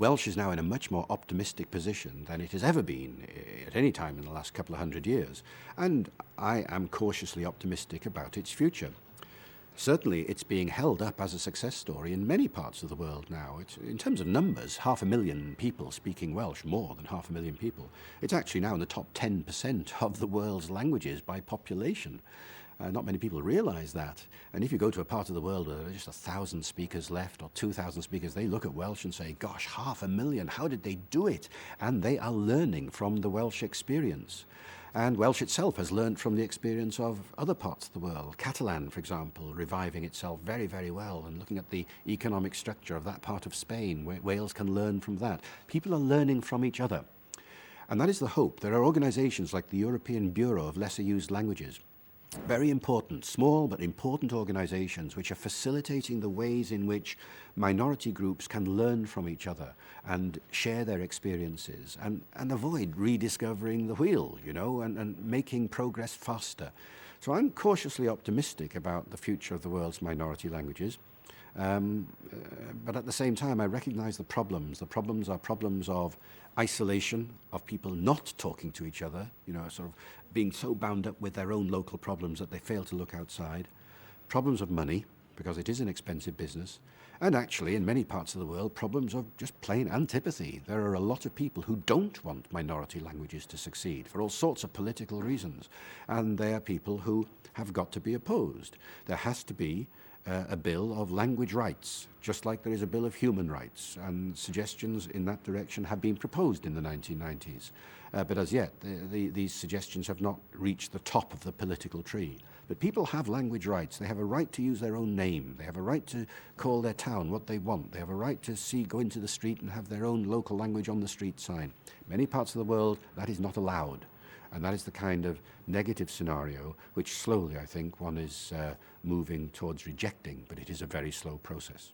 Welsh is now in a much more optimistic position than it has ever been at any time in the last couple of hundred years, and I am cautiously optimistic about its future. Certainly, it's being held up as a success story in many parts of the world now. In terms of numbers, 500,000 people speaking Welsh, more than 500,000 people. It's actually now in the top 10% of the world's languages by population. Not many people realize that. And if you go to a part of the world where there are just 1,000 speakers left or 2,000 speakers, they look at Welsh and say, gosh, 500,000, how did they do it? And they are learning from the Welsh experience. And Welsh itself has learned from the experience of other parts of the world. Catalan, for example, reviving itself very, very well, and looking at the economic structure of that part of Spain, where Wales can learn from that. People are learning from each other. And that is the hope. There are organizations like the European Bureau of Lesser Used Languages, very important, small but important organizations which are facilitating the ways in which minority groups can learn from each other and share their experiences and avoid rediscovering the wheel, and making progress faster. So I'm cautiously optimistic about the future of the world's minority languages. But at the same time, I recognize the problems. The problems are problems of isolation, of people not talking to each other, sort of being so bound up with their own local problems that they fail to look outside. Problems of money, because it is an expensive business. And actually, in many parts of the world, problems of just plain antipathy. There are a lot of people who don't want minority languages to succeed for all sorts of political reasons. And they are people who have got to be opposed. There has to be a bill of language rights, just like there is a bill of human rights, and suggestions in that direction have been proposed in the 1990s. But as yet, these suggestions have not reached the top of the political tree. But people have language rights. They have a right to use their own name. They have a right to call their town what they want. They have a right to go into the street and have their own local language on the street sign. Many parts of the world, that is not allowed. And that is the kind of negative scenario which slowly, I think, one is moving towards rejecting, but it is a very slow process.